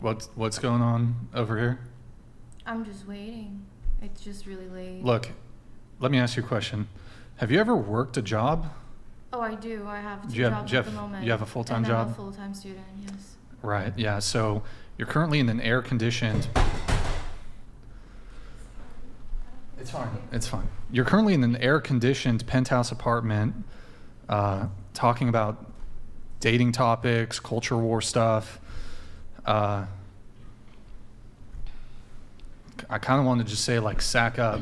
What's going on over here? I'm just waiting. It's just really late. Look, let me ask you a question. Have you ever worked a job? Oh, I do. I have two jobs at the moment. You have a full-time job? I'm a full-time student, yes. Right, yeah. So you're currently in an air-conditioned... It's fine. You're currently in an air-conditioned penthouse apartment talking about dating topics, culture war stuff. I kind of want to just say, like, sack up.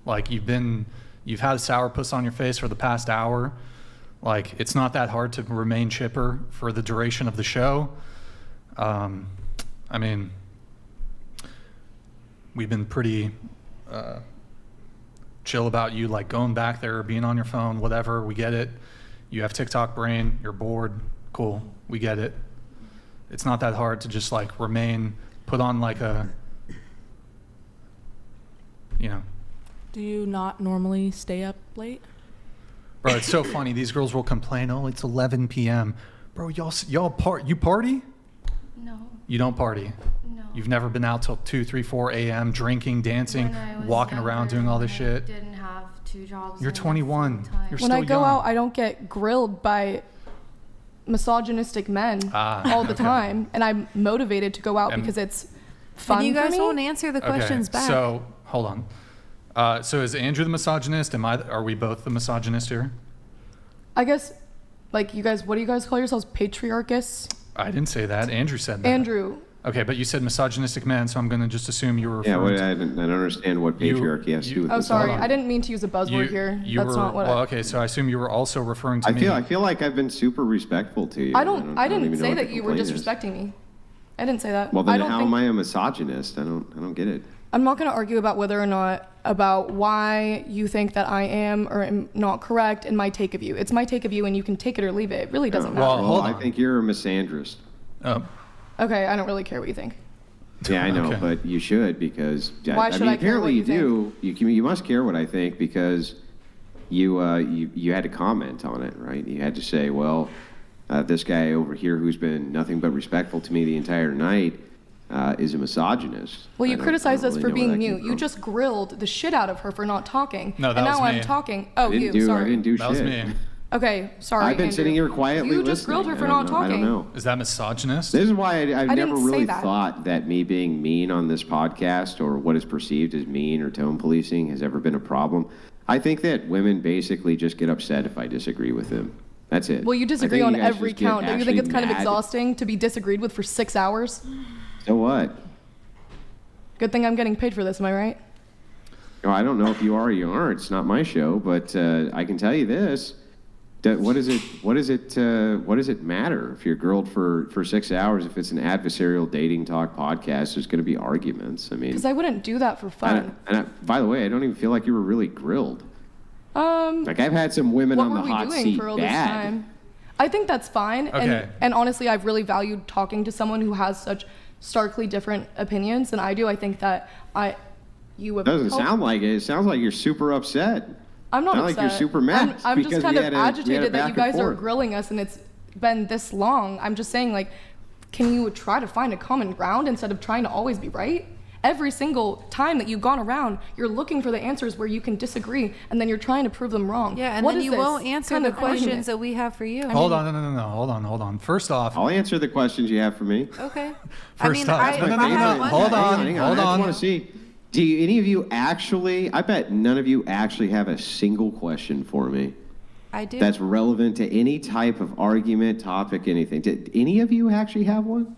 Like, you've had a sourpuss on your face for the past hour. Like, it's not that hard to remain chipper for the duration of the show. I mean, we've been pretty chill about you, like, going back there, being on your phone, whatever. We get it. You have TikTok brain. You're bored. Cool. We get it. It's not that hard to just, like, put on, like, a, you know. Do you not normally stay up late? Bro, it's so funny. These girls will complain, oh, it's 11 p.m. Bro, you party? No. You don't party? No. You've never been out till 2, 3, 4 a.m. drinking, dancing, walking around, doing all this shit? I didn't have two jobs. You're 21. You're still When I go young. out, I don't get grilled by misogynistic men all the time, and I'm motivated to go out because it's fun. And you guys for me. won't answer the questions back. So hold on. So is Andrew the misogynist? Are we both the misogynist here? I guess, like, you guys, what do you guys call yourselves? Patriarchists? I didn't say that. Andrew said that. Andrew. Okay, but you said misogynistic men, so I'm going to just assume you were referring I don't understand what patriarchy has to do with Oh, this. sorry. I didn't mean to use a buzzword here. That's not what okay, so I assume you were also referring to me. I feel like I've been super respectful to you. I didn't even know say what that the you were complaint is. disrespecting me. I didn't say that. Well, then I don't how think, am I a misogynist? I don't get it. I'm not going to argue about whether or not, about why you think that I am or am not correct in my take of you. It's my take of you, and you can take it or leave it. It really doesn't matter. Well, hold on. I think you're a misandrist. Oh. Okay, I don't really care what you think. Yeah, I know, Okay. but you should, because Why should I care apparently what you you do. You must care what I think, because you had to comment on it, right? You had to say, well, this guy over here who's been nothing but respectful to me the entire night is a misogynist. Well, you I don't criticized us really for know where being that mute. came You from. just grilled the shit out of her for not talking. No, that and was now me. I'm talking. Oh, I didn't you, do, sorry. I didn't do That was shit. me. Okay, sorry, I've been Andrew. sitting here quietly You just grilled her for not talking. I don't know. Is that misogynist? This is why I've never didn't say really that. thought that me being mean on this podcast, or what is perceived as mean or tone policing, has ever been a problem. I think that women basically just get upset if I disagree with them. That's it. Well, you I disagree think on you guys every just get count. Don't you think it's actually kind of mad. exhausting to be disagreed with for 6 hours? So what? Good thing I'm getting paid for this, am I right? Oh, I don't know if you are or you aren't. It's not my show, but I can tell you this. What does it matter if you're grilled for 6 hours? If it's an adversarial dating talk podcast, there's going to be arguments. I mean, Because I wouldn't do that for fun. by the way, I don't even feel like you were really grilled. Um, Like, I've had some women what on were the we hot doing seat for all this bad. time? I think that's fine. Okay. And honestly, I've really valued talking to someone who has such starkly different opinions than I do. I think that you have Doesn't helped- sound like it. It sounds like you're super upset. I'm not Sound upset. like you're super mad I'm because just kind we of had a- we had a agitated that back you and guys are forth. grilling us and it's been this long. I'm just saying, like, can you try to find a common ground instead of trying to always be right? Every single time that you've gone around, you're looking for the answers where you can disagree, and then you're trying to prove them wrong. Yeah, and What then is you this won't answer kind the of argument? questions that we have for you. Hold on, no. Hold on. First off, I'll answer the questions you have for me. Okay. First off- I No, have no. one Hold question. on. Hang I just want to see. Do any of you actually? I bet none of you actually have a single question for me I do. that's relevant to any type of argument, topic, anything. Did any of you actually have one?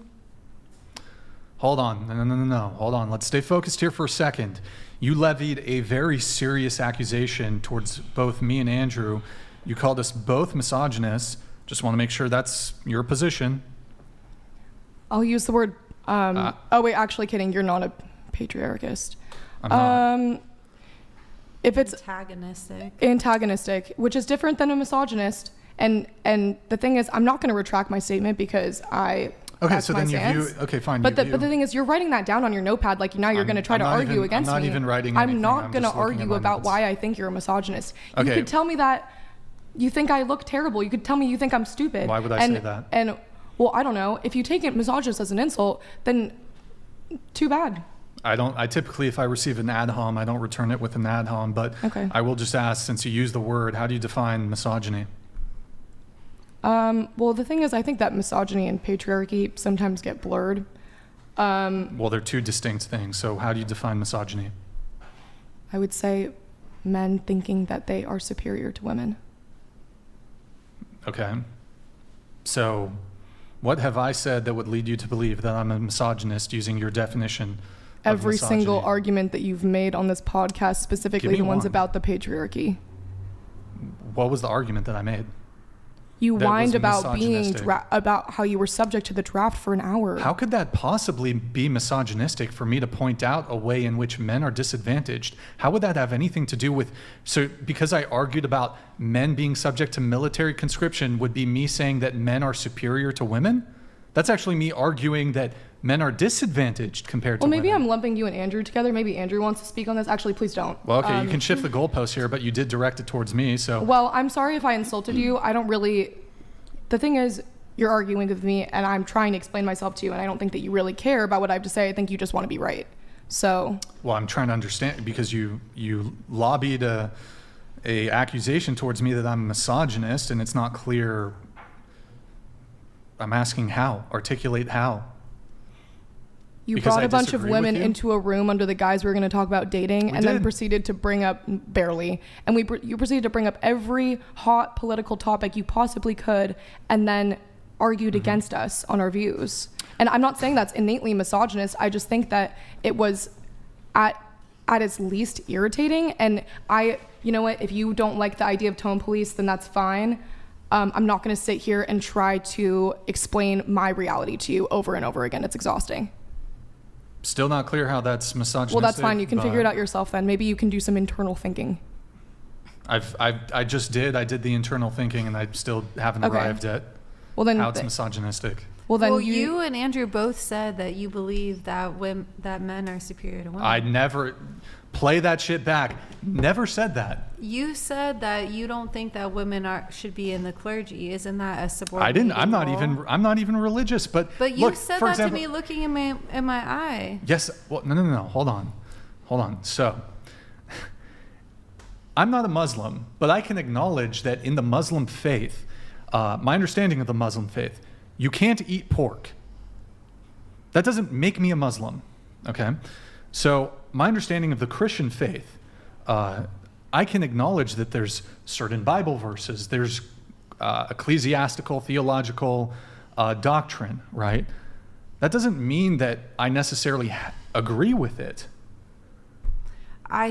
hold on. No. Hold on. Let's stay focused here for a second. You levied a very serious accusation towards both me and Andrew. You called us both misogynists. Just want to make sure that's your position. I'll use the word. Oh wait, actually, kidding. You're not a patriarchist. I'm not. If it's Antagonistic. which is different than a misogynist, and the thing is, I'm not going to retract my statement because Okay, that's so my then you view. stance. Okay, fine. But the thing is, you're writing that down on your notepad. Like now, you're going to try to argue against me. I'm not even writing I'm anything, not I'm going to just looking at argue my about notes. why I think you're a misogynist. You Okay. could tell me that you think I look terrible. You could tell me you think I'm stupid. Why would I say that? And well, I don't know. If you take it misogynist as an insult, then too bad. I typically, if I receive an ad hom, I don't return it with an ad hom, but Okay. I will just ask, since you use the word, how do you define misogyny? Well, the thing is, I think that misogyny and patriarchy sometimes get blurred. Well, they're two distinct things, so how do you define misogyny? I would say men thinking that they are superior to women. Okay. So what have I said that would lead you to believe that I'm a misogynist using your definition of Every misogyny? single argument that you've made on this podcast, specifically Give me the ones one. about the patriarchy. What was the argument that I made? You That was whined about being misogynistic. about how you were subject to the draft for an hour. How could that possibly be misogynistic for me to point out a way in which men are disadvantaged? How would that have anything to do with, so because I argued about men being subject to military conscription would be me saying that men are superior to women? That's actually me arguing that men are disadvantaged compared to Well, maybe women. I'm lumping you and Andrew together. Maybe Andrew wants to speak on this. Actually, please don't. Well, okay, you can shift the goalpost here, but you did direct it towards me, so. Well, I'm sorry if I insulted you. I don't really. The thing is, you're arguing with me, and I'm trying to explain myself to you, and I don't think that you really care about what I have to say. I think you just want to be right. So, Well, I'm trying to understand because you lobbied a accusation towards me that I'm a misogynist, and it's not clear. I'm asking how. Articulate how. you Because brought I a bunch of disagree with women you? into a room under the guise we were going to talk about dating, We and then did. proceeded to bring up barely, and you proceeded to bring up every hot political topic you possibly could, and then argued Mm-hmm. against us on our views. And I'm not saying that's innately misogynist. I just think that it was at its least irritating. And you know what? If you don't like the idea of tone police, then that's fine. I'm not going to sit here and try to explain my reality to you over and over again. It's exhausting. Still not clear how that's misogynistic. Well, that's fine. You can figure it but out yourself then. Maybe you can do some internal thinking. I just did. I did the internal thinking, and I still haven't Okay. arrived at Well, then, how it's misogynistic. Well, you and Andrew both said that you believe that that men are superior to women. I never play that shit back. Never said that. You said that you don't think that women should be in the clergy. Isn't that a I subordinate? didn't. I'm not even religious. But But you look, said for that example, to me looking in my eye. Yes. Well, no. Hold on. So, I'm not a Muslim, but I can acknowledge that in the Muslim faith, my understanding of the Muslim faith, you can't eat pork. That doesn't make me a Muslim, okay? So, my understanding of the Christian faith, I can acknowledge that there's certain Bible verses, there's ecclesiastical, theological doctrine, right? That doesn't mean that I necessarily agree with it.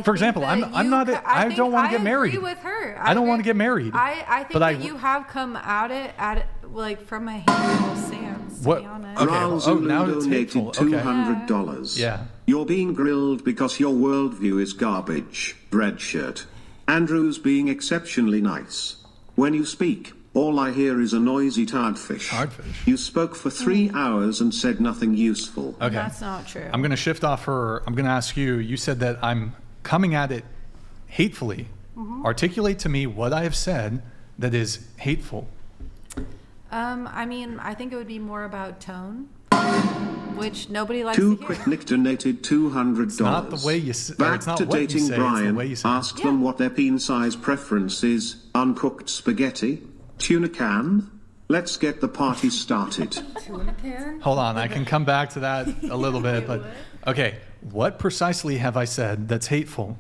For example, I don't want to get married. I agree with her. I don't want to get married. I think but that you have come at it like from a hateful stance. What- To be honest. Okay. Raul Oh, Zulu now it's hateful. donated Okay. $200. Yeah. You're being grilled because your worldview is garbage. Red shirt. Andrew's being exceptionally nice. When you speak, all I hear is a noisy tardfish. Tardfish. You spoke for 3 hours and said nothing useful. Okay. That's not true. I'm going to shift off her. I'm going to ask you. You said that I'm coming at it hatefully. Mm-hmm. Articulate to me what I have said that is hateful. I mean, I think it would be more about tone, which nobody likes Too to hear. Quick Nick donated $200. It's not the way you s- or Back it's not to what you dating say, it's the Brian. way you say it. Ask them what their peen size preference is. Uncooked spaghetti, tuna can. Let's get the party started. Hold on. I can come back to that a little bit. But okay. What precisely have I said that's hateful?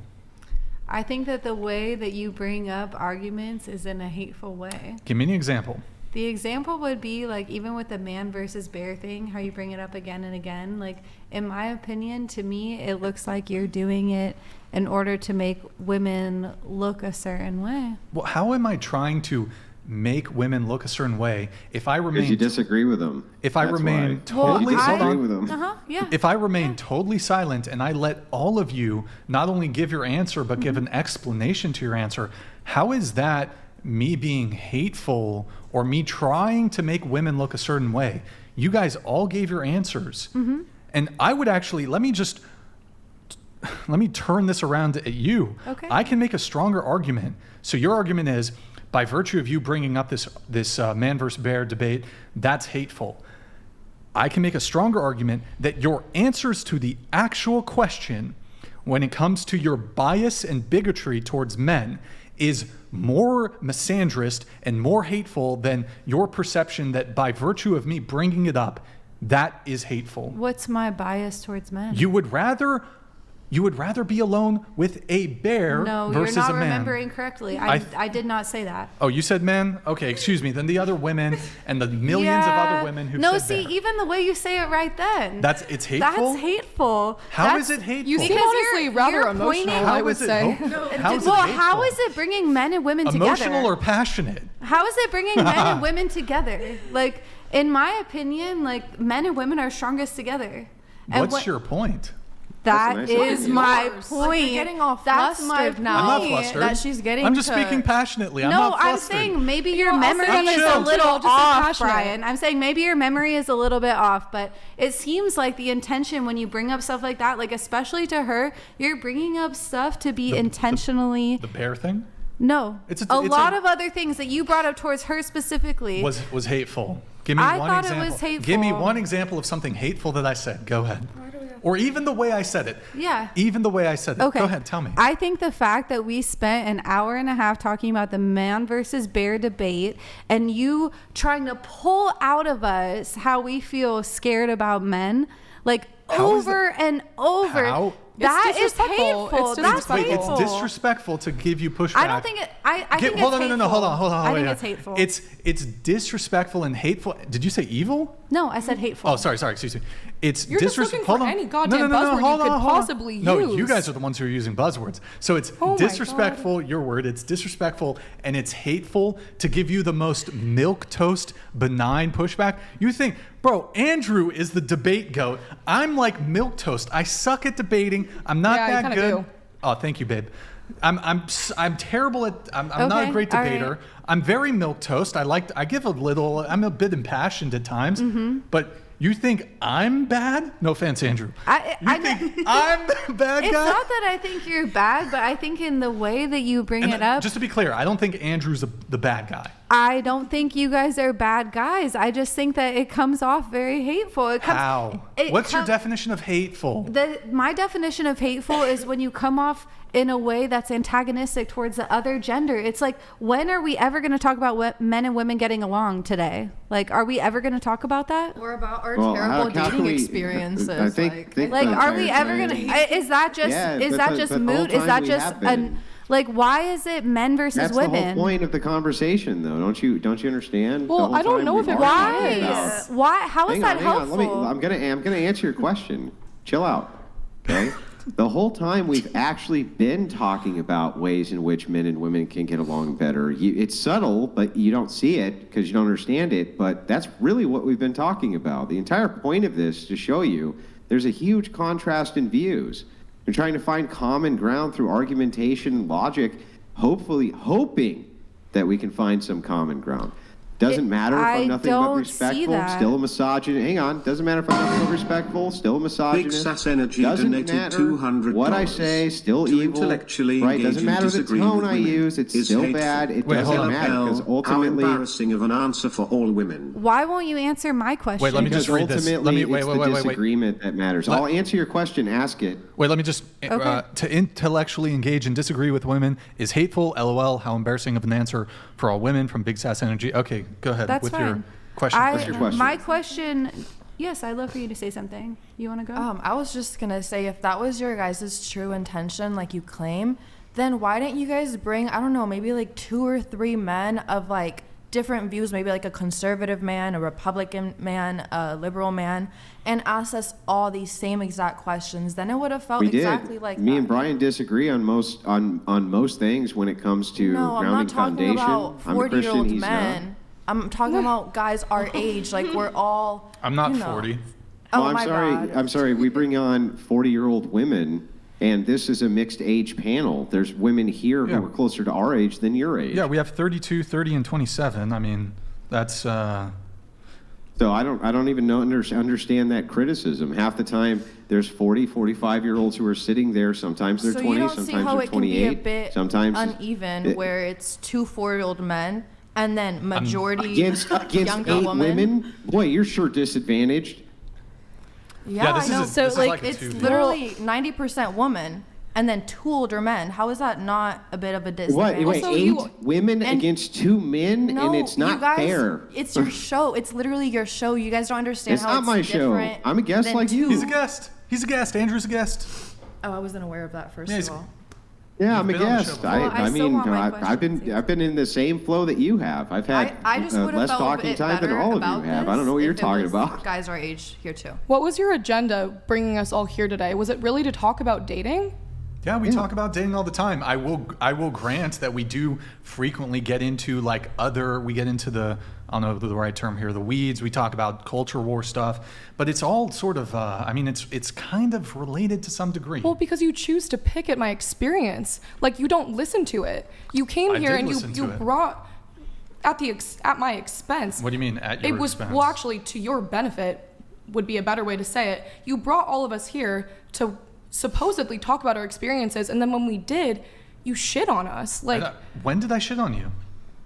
I think that the way that you bring up arguments is in a hateful way. Give me an example. The example would be like even with the man versus bear thing, how you bring it up again and again. Like in my opinion, to me, it looks like you're doing it in order to make women look a certain way. Well, how am I trying to make women look a certain way if I Because you remain disagree with them. if I That's remain why. totally You hold disagree on. with them. Yeah. If I remain totally silent and I let all of you not only give your answer but give an explanation to your answer, how is that me being hateful or me trying to make women look a certain way? You guys all gave your answers. And I would actually, let me turn this around at you. Okay. I can make a stronger argument. So your argument is by virtue of you bringing up this man versus bear debate, that's hateful. I can make a stronger argument that your answers to the actual question when it comes to your bias and bigotry towards men is more misandrist and more hateful than your perception that by virtue of me bringing it up, that is hateful. What's my bias towards men? You would rather be alone with a bear No, versus you're not a man. remembering correctly. I did not say that. Oh, you said men? Okay, excuse me. Then the other women and the millions of other women who No, said see, bear. even the way you say it right then. It's hateful? That's hateful. How is it hateful? You seem Because honestly you're rather pointing- emotional, How I would is it say. How is it Well, hateful? how is it bringing men and women together? Emotional or passionate? How is it bringing men and women together? Like, in my opinion, like, men and women are strongest together. And What's your point? That That's a nice is idea. my Yours. point. Like, you're getting all That's my flustered now. I'm not point. flustered. That she's getting I'm just to- speaking passionately. I'm No, not I'm flustered. saying maybe your You're also memory gonna is chill. a little Just be off, passionate. Brian. I'm saying maybe your memory is a little bit off, but it seems like the intention when you bring up stuff like that, like especially to her, you're bringing up stuff to be intentionally. The bear thing No, It's a a lot of other things that you brought up towards her specifically. was hateful. Give me I one thought it example. was hateful. Give me one example of something hateful that I said. Go ahead. Or even the way I said it. Yeah. Even the way I said it. Okay. Go ahead, tell me. I think the fact that we spent an hour and a half talking about the man versus bear debate and you trying to pull out of us how we feel scared about men, like How is over and over. How? That It's is disrespectful. hateful. It's That's disrespectful. hateful. It's disrespectful to give you pushback. I don't think it. I think it's Hold on, hateful. no, hold on. I think wait, it's hateful. It's disrespectful and hateful. Did you say evil? No, I said hateful. Oh, sorry, excuse me. It's You're just looking for any goddamn buzzword you could possibly No, use. you guys are the ones who are using buzzwords. So it's Oh my disrespectful, your word, it's disrespectful and it's hateful to give you the most milquetoast, benign pushback. You think, bro, Andrew is the debate goat. I'm like milquetoast. I suck at debating. I'm not Yeah, you that kinda good. do. Oh, thank you, babe. I'm terrible at. I'm not a Okay, great all right. debater. I'm very milquetoast. I give a little. I'm a bit impassioned at times. Mm-hmm. But you think I'm bad? No offense, Andrew. I think I'm the bad It's guy? not that I think you're bad, but I think in the way that you bring And it up. just to be clear, I don't think Andrew's the bad guy. I don't think you guys are bad guys. I just think that it comes off very hateful. It comes, How? it What's your com- definition of hateful? My definition of hateful is when you come off in a way that's antagonistic towards the other gender. It's like, when are we ever going to talk about what men and women getting along today? Like, are we ever going to talk about that? Or about our Well, terrible how can dating we- experiences. I think Like, the are we entire ever time- gonna? Is that just Yeah, is but that the- just but the whole moot? Is time that we just have been. like, why is it men versus That's women? the whole point of the conversation, though. Don't you understand? Well, The whole I don't time know we've if it argued Why? about- Why? How is Hang that on, hang on. helpful? I'm gonna answer your question. Chill out, okay? The whole time we've actually been talking about ways in which men and women can get along better. It's subtle, but you don't see it because you don't understand it. But that's really what we've been talking about. The entire point of this is to show you there's a huge contrast in views. We're trying to find common ground through argumentation, logic, hoping that we can find some common ground. Doesn't matter if I I'm nothing but don't see respectful, that. still a misogynist. Hang on, doesn't matter if I'm nothing but respectful, still a misogynist. Big Sass Energy Doesn't donated matter $200 what I say, still to evil. intellectually Right? engage Doesn't in matter the disagreement tone with I women use, it's is still hateful. bad. It Wait, doesn't hold on. matter because How ultimately, embarrassing of an answer for all women. Why won't you answer my question? Wait, let me because just read this. ultimately Let me wait, it's wait, the wait, wait, wait. disagreement that matters. I'll answer your question. Ask it. Wait, let me just Okay. to intellectually engage and disagree with women is hateful. LOL. How embarrassing of an answer for all women from Big Sass Energy. Okay, go ahead That's with fine. your question. What's your question? My question. Yes, I'd love for you to say something. You want to go? I was just gonna say, if that was your guys' true intention, like you claim, then why didn't you guys bring, I don't know, maybe like 2 or 3 men of like different views, maybe like a conservative man, a Republican man, a liberal man, and ask us all these same exact questions? Then it would have felt We exactly did. like Me that. and Brian disagree on most things when it comes to No, I'm grounding not talking foundation. about I'm a Christian. 40-year-old He's men. not. I'm talking about guys our age. Like we're all. I'm not you know. 40. Oh, Well, I'm my sorry. bad. I'm sorry. We bring on 40-year-old women, and this is a mixed age panel. There's women here Yeah. who are closer to our age than your age. Yeah, we have 32, 30, and 27. I mean, that's So I don't even understand that criticism. Half the time, there's 40, 45-year-olds who are sitting there. Sometimes they're So 20, you don't see sometimes how they're it can be 28. a bit Sometimes uneven, where it's 2 4-year-old men and then majority against younger 8 women. women. Boy, you're sure disadvantaged. Yeah, this I know. is So, this is like, a It's 2v. literally 90% woman and then 2 older men. How is that not a bit of a disadvantage? What? Wait, Also, 8 you- women and- against 2 men, No, and it's not you guys, fair. It's your show. It's literally your show. You guys don't understand It's how not it's my show. different I'm a guest than like you. two. He's a guest. He's a guest. Andrew's a guest. Oh, I wasn't aware of that. First Yeah, of he's- all. Yeah, I'm a You've been on the guest. show I, before. Well, I I still mean, want my I've questions been in the same flow that you have. I've had I just would have less felt talking a bit time than better all of about you have. this I don't know what you're if it talking was about. Guys our age here too. What was your agenda bringing us all here today? Was it really to talk about dating? Yeah, we talk about dating all the time. I will grant that we do frequently get into we get into the, I don't know the right term here, the weeds. We talk about culture war stuff, but it's all sort of, it's kind of related to some degree. Well, because you choose to pick at my experience. Like, you don't listen to it. You came I here did and listen to you it. brought at my expense. What do you mean at your It was expense? well, actually, to your benefit would be a better way to say it. You brought all of us here to supposedly talk about our experiences, and then when we did, you shit on us. Like, When did I shit on you?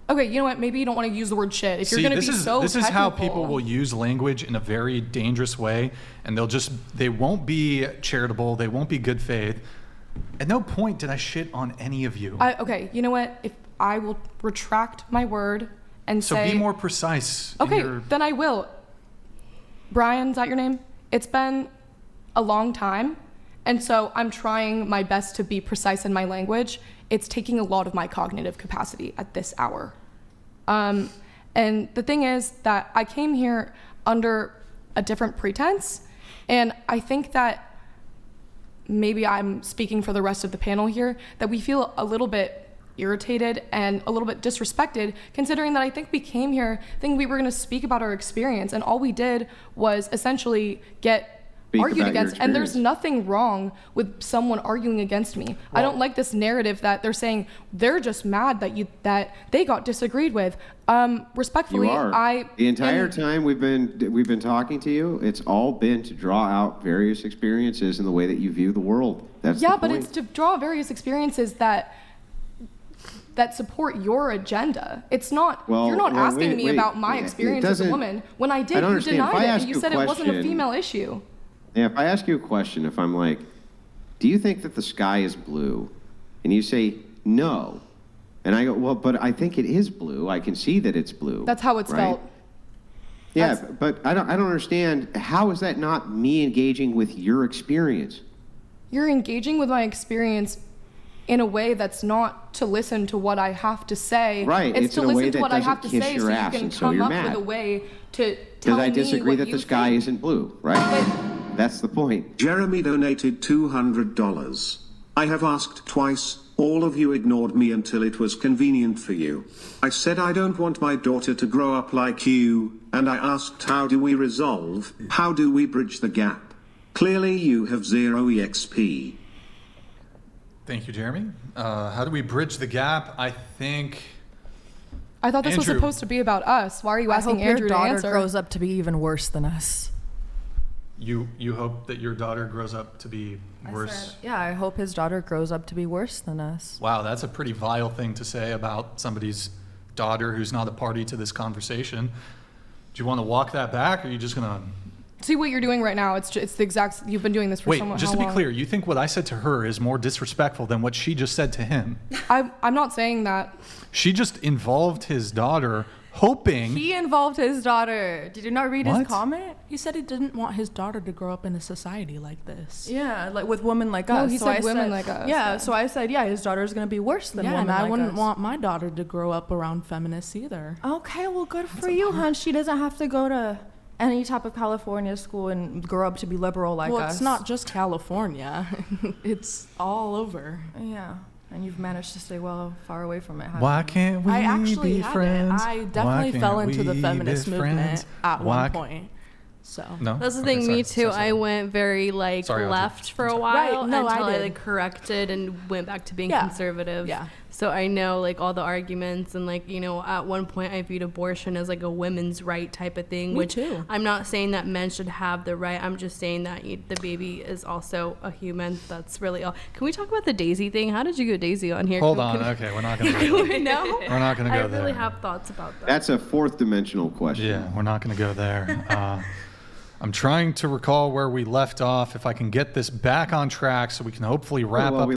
okay, you know what? Maybe you don't want to use the word shit. If you're going to be so this is how people technical- will use language in a very dangerous way, and they won't be charitable, they won't be good faith. At no point did I shit on any of you. Okay, you know what? If I will retract my word and So say, be more precise. in okay, your- then I will. Brian, is that your name? It's been a long time, and so I'm trying my best to be precise in my language. It's taking a lot of my cognitive capacity at this hour. And the thing is that I came here under a different pretense, and I think that maybe I'm speaking for the rest of the panel here, that we feel a little bit irritated and a little bit disrespected, considering that I think we came here thinking we were going to speak about our experience, and all we did was essentially get Speak argued about your against. And there's experience. nothing wrong with someone arguing against me. I don't like this narrative that they're saying they're just mad that they got disagreed with. Respectfully, You are. The entire time we've been talking to you, it's all been to draw out various experiences in the way that you view the world. That's yeah, the but point. it's to draw various experiences that support your agenda. It's not, Well, you're not well, asking wait, me wait. about my It experience as a doesn't- woman. When I I did, don't you understand. If denied I it, ask and you you a said it wasn't a question- female issue. Yeah, if I ask you a question, if I'm like, do you think that the sky is blue? And you say, no. And I go, well, but I think it is blue. I can see that it's blue. That's how it's right? felt. Yeah, That's- but I don't understand. How is that not me engaging with your experience? You're engaging with my experience in a way that's not to listen to what I have to say. Right, It's it's to in a way listen to that what I have to doesn't kiss say, your so you ass, can and so come you're up mad. with a way to tell Because I me disagree what that you the sky think. isn't blue, right? That's the point. Jeremy donated $200. I have asked twice. All of you ignored me until it was convenient for you. I said I don't want my daughter to grow up like you, and I asked how do we resolve, how do we bridge the gap? Clearly you have zero EXP. Thank you, Jeremy. How do we bridge the gap? I think I thought this was Andrew. supposed to be about us. Why are you I asking hope your Andrew to daughter answer? grows up to be even worse than us. you hope that your daughter grows up to be worse. Yeah, I hope his daughter grows up to be worse than us. Wow, that's a pretty vile thing to say about somebody's daughter who's not a party to this conversation. Do you want to walk that back, or are you just gonna See what you're doing right now. It's the exact. You've been doing this for wait? so Just how to be long? clear, you think what I said to her is more disrespectful than what she just said to him? I'm not saying that. She just involved his daughter, hoping. He involved his daughter. Did you not read What? his comment? He said he didn't want his daughter to grow up in a society like this. Yeah, like with women like No, us. he So said I women like us, Yeah, yeah. so I said, yeah, his daughter's gonna be worse than Yeah, women and I like wouldn't us. want my daughter to grow up around feminists either. Okay, well, good for you, hon. She doesn't have to go to any type of California school and grow up to be liberal like well, us. it's not just California. It's all over. Yeah, and you've managed to stay well far away from it. haven't Why you? can't we I actually be haven't. friends? I Why definitely fell can't into the we feminist be movement friends? at Why one ca- point. So No. That's the Okay, thing, sorry. me too. Sorry. I went very like Sorry, Audrey. left for a Sorry. while Right, no, I until I did. like corrected and went back to being Yeah. conservative. Yeah. So I know like all the arguments and like, at one point I viewed abortion as like a women's right type of thing, which too. I'm not saying that men should have the right. I'm just saying that the baby is also a human. That's really all. Can we talk about the Daisy thing? How did you get Daisy on here? Hold on. Okay, we're not going to go there. No? We're not going to go I there. really have thoughts about that. That's a fourth dimensional question. Yeah, we're not going to go there. I'm trying to recall where we left off, if I can get this back on track so we can hopefully wrap Well, up